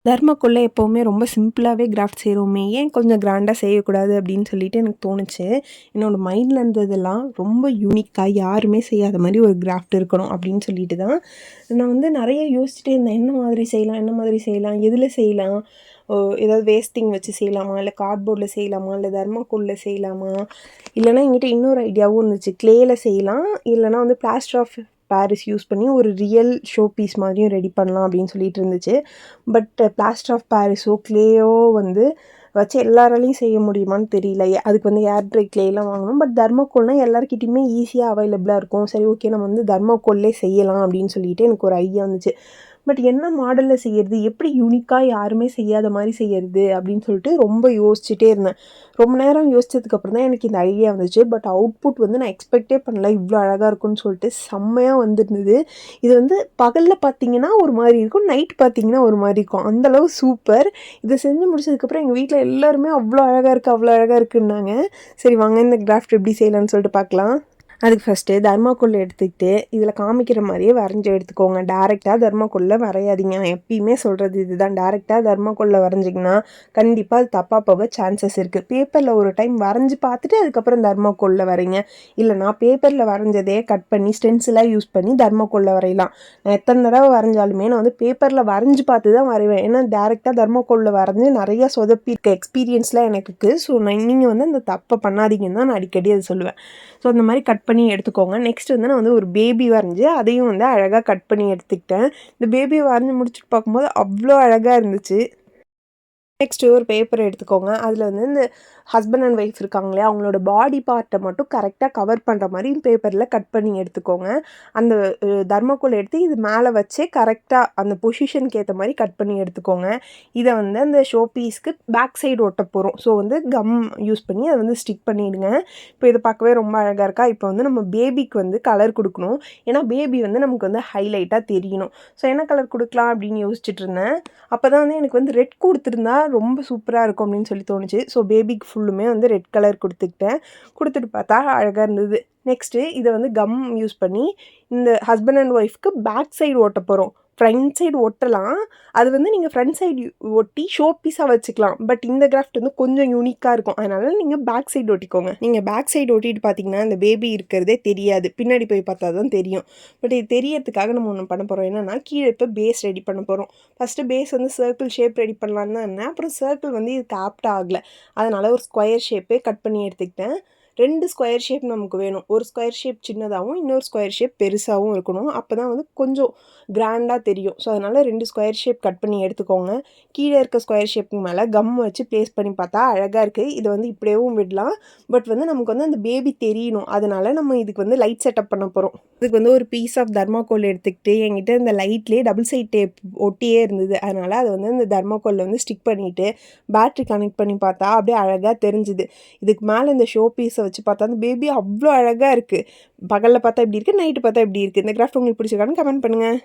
தர்மாக்கோல்ல எப்போவுமே ரொம்ப சிம்பிளாகவே கிராஃப்ட் செய்கிறோமே, ஏன் கொஞ்சம் கிராண்டாக செய்யக்கூடாது அப்படின்னு சொல்லிட்டு எனக்கு தோணுச்சு. என்னோட மைண்டில் இருந்ததெல்லாம் ரொம்ப யூனிக்காக யாருமே செய்யாத மாதிரி ஒரு கிராஃப்ட் இருக்கணும் அப்படின்னு சொல்லிட்டு தான் நான் வந்து நிறைய யோசிச்சுட்டே இருந்தேன். என்ன மாதிரி செய்யலாம், என்ன மாதிரி செய்யலாம், எதில் செய்யலாம், ஏதாவது வேஸ்டிங் வச்சு செய்யலாமா, இல்லை கார்ட்போர்டில் செய்யலாமா, இல்லை தர்மாக்கோலில் செய்யலாமா, இல்லைனா என்கிட்ட இன்னொரு ஐடியாவும் இருந்துச்சு. க்ளேயில் செய்யலாம், இல்லைனா வந்து பிளாஸ்டர் ஆஃப் பாரிஸ் யூஸ் பண்ணி ஒரு ரியல் ஷோ பீஸ் மாதிரியும் ரெடி பண்ணலாம் அப்படின்னு சொல்லிட்டு இருந்துச்சு. பட் பிளாஸ்டர் ஆஃப் பாரிஸோ க்ளேயோ வந்து வச்சு எல்லாராலையும் செய்ய முடியுமான்னு தெரியல. அதுக்கு வந்து ஏர் ட்ரை க்ளேலாம் வாங்கணும். பட் தர்மாக்கோல்னால் எல்லாருக்கிட்டையுமே ஈஸியாக அவைலபிளாக இருக்கும். சரி, ஓகே, நம்ம வந்து தர்மாக்கோல்லே செய்யலாம் அப்படின்னு சொல்லிட்டு எனக்கு ஒரு ஐடியா வந்துச்சு. பட் என்ன மாடலில் செய்கிறது, எப்படி யூனிக்காக யாருமே செய்யாத மாதிரி செய்கிறது அப்படின்னு சொல்லிட்டு ரொம்ப யோசிச்சுட்டே இருந்தேன். ரொம்ப நேரம் யோசிச்சதுக்கப்புறம் தான் எனக்கு இந்த ஐடியா வந்துச்சு. பட் அவுட்புட் வந்து நான் எக்ஸ்பெக்டே பண்ணல இவ்வளோ அழகாக இருக்கும்னு சொல்லிட்டு. செம்மையாக வந்துருந்தது. இது வந்து பகலில் பார்த்தீங்கன்னா ஒரு மாதிரி இருக்கும், நைட் பார்த்தீங்கன்னா ஒரு மாதிரி இருக்கும். அந்தளவு சூப்பர். இதை செஞ்சு முடிச்சதுக்கப்புறம் எங்கள் வீட்டில் எல்லாருமே அவ்வளோ அழகாக இருக்குது, அவ்வளோ அழகாக இருக்குன்னாங்க. சரி வாங்க, இந்த கிராஃப்ட் எப்படி செய்யலாம்னு சொல்லிட்டு பார்க்கலாம். அதுக்கு ஃபஸ்ட்டு தர்மாக்கோல் எடுத்துக்கிட்டு இதில் காமிக்கிற மாதிரியே வரைஞ்சி எடுத்துக்கோங்க. டேரெக்டாக தர்மாக்கோலில் வரையாதீங்க. நான் எப்பயுமே சொல்கிறது இதுதான். டேரெக்டாக தர்மாக்கோலில் வரைஞ்சிங்கன்னா கண்டிப்பாக அது தப்பாக போக சான்சஸ் இருக்குது. பேப்பரில் ஒரு டைம் வரைஞ்சி பார்த்துட்டு அதுக்கப்புறம் தர்மாக்கோலில் வரைங்க. இல்லைனா பேப்பரில் வரைஞ்சதே கட் பண்ணி ஸ்டென்சிலாக யூஸ் பண்ணி தர்மாக்கோலில் வரையலாம். நான் எத்தனை தடவை வரைஞ்சாலுமே நான் வந்து பேப்பரில் வரைஞ்சி பார்த்து தான் வரைவேன். ஏன்னா டேரெக்டாக தர்மாக்கோலில் வரைஞ்சி நிறையா சொதப்பி இருக்க எக்ஸ்பீரியன்ஸ்லாம் எனக்கு இருக்குது. ஸோ நீங்கள் வந்து அந்த தப்பை பண்ணாதீங்கன்னு தான் நான் அடிக்கடி அதை சொல்லுவேன். ஸோ அந்த மாதிரி கட் பண்ணி எடுத்துக்கோங்க. நெக்ஸ்ட் வந்து நான் வந்து ஒரு பேபி வரைஞ்சி அதையும் வந்து அழகாக கட் பண்ணி எடுத்துக்கிட்டேன். இந்த பேபியை வரைஞ்சி முடிச்சுட்டு பார்க்கும்போது அவ்வளோ அழகாக இருந்துச்சு. நெக்ஸ்ட்டு ஒரு பேப்பர் எடுத்துக்கோங்க. அதில் வந்து இந்த ஹஸ்பண்ட் அண்ட் ஒய்ஃப் இருக்காங்களே, அவங்களோட பாடி பார்ட்டை மட்டும் கரெக்டாக கவர் பண்ணுற மாதிரி பேப்பரில் கட் பண்ணி எடுத்துக்கோங்க. அந்த தர்மாக்கோல் எடுத்து இது மேலே வச்சே கரெக்டாக அந்த பொசிஷனுக்கு ஏற்ற மாதிரி கட் பண்ணி எடுத்துக்கோங்க. இதை வந்து அந்த ஷோ பீஸ்க்கு பேக் சைடு ஒட்ட போகிறோம். ஸோ வந்து கம் யூஸ் பண்ணி அதை வந்து ஸ்டிக் பண்ணிவிடுங்க. இப்போ இதை பார்க்கவே ரொம்ப அழகாக இருக்கா. இப்போ வந்து நம்ம பேபிக்கு வந்து கலர் கொடுக்கணும். ஏன்னா பேபி வந்து நமக்கு வந்து ஹைலைட்டாக தெரியணும். ஸோ என்ன கலர் கொடுக்கலாம் அப்படின்னு யோசிச்சுட்டு இருந்தேன். அப்போ தான் வந்து எனக்கு வந்து ரெட் கொடுத்துருந்தா ரொம்ப சூப்பராக இருக்கும் அப்படின்னு சொல்லி தோணுச்சு. ஸோ பேபிக்கு ஃபுல்லுமே வந்து ரெட் கலர் கொடுத்துட்டு பார்த்தா அழகாக இருந்தது. நெக்ஸ்ட்டு இதை வந்து கம் யூஸ் பண்ணி இந்த ஹஸ்பண்ட் அண்ட் ஒய்ஃப்க்கு பேக் சைடு ஓட்ட போகிறோம். ஃப்ரண்ட் சைடு ஒட்டலாம். அது வந்து நீங்கள் ஃப்ரண்ட் சைடு ஒட்டி ஷோ பீஸாக வச்சுக்கலாம். பட் இந்த கிராஃப்ட் வந்து கொஞ்சம் யூனிக்காக இருக்கும். அதனால் நீங்கள் பேக் சைடு ஒட்டிக்கோங்க. நீங்கள் பேக் சைடு ஒட்டிட்டு பார்த்தீங்கன்னா இந்த பேபி இருக்கிறதே தெரியாது. பின்னாடி போய் பார்த்தா தான் தெரியும். பட் இது தெரியறதுக்காக நம்ம ஒன்று பண்ண போகிறோம். என்னென்னா, கீழே இப்போ பேஸ் ரெடி பண்ண போகிறோம். ஃபஸ்ட்டு பேஸ் வந்து சர்க்கிள் ஷேப் ரெடி பண்ணலான்னு தான் இருந்தேன். அப்புறம் சர்க்கிள் வந்து இதுக்கு ஆப்ட் ஆகலை. அதனால் ஒரு ஸ்கொயர் ஷேப்பே கட் பண்ணி எடுத்துக்கிட்டேன். 2 ஸ்கொயர் ஷேப் நமக்கு வேணும். ஒரு ஸ்கொயர் ஷேப் சின்னதாகவும் இன்னொரு ஸ்கொயர் ஷேப் பெருசாகவும் இருக்கணும். அப்போ தான் வந்து கொஞ்சம் கிராண்டாக தெரியும். ஸோ அதனால் 2 ஸ்கொயர் ஷேப் கட் பண்ணி எடுத்துக்கோங்க. கீழே இருக்க ஸ்கொயர் ஷேப்புக்கு மேலே கம் வச்சு ப்ளேஸ் பண்ணி பார்த்தா அழகாக இருக்குது. இதை வந்து இப்படியேவும் விடலாம். பட் வந்து நமக்கு வந்து அந்த பேபி தெரியணும். அதனால் நம்ம இதுக்கு வந்து லைட் செட்டப் பண்ண போகிறோம். இதுக்கு வந்து ஒரு பீஸ் ஆஃப் தர்மாக்கோல் எடுத்துக்கிட்டு என்கிட்ட இந்த லைட்லேயே டபுள் சைட் டேப் ஒட்டியே இருந்தது. அதனால் அதை வந்து இந்த தர்மாக்கோலில் வந்து ஸ்டிக் பண்ணிவிட்டு பேட்ரி கனெக்ட் பண்ணி பார்த்தா அப்படியே அழகாக தெரிஞ்சுது. இதுக்கு மேலே இந்த ஷோ பீஸை வச்சு பார்த்தா அந்த பேபி அவ்வளோ அழகாக இருக்குது. பகலில் பார்த்தா இப்படி இருக்குது, நைட்டு பார்த்தா இப்படி இருக்குது. இந்த கிராஃப்ட் உங்களுக்கு பிடிச்சிருக்கான்னு கமெண்ட் பண்ணுங்கள்.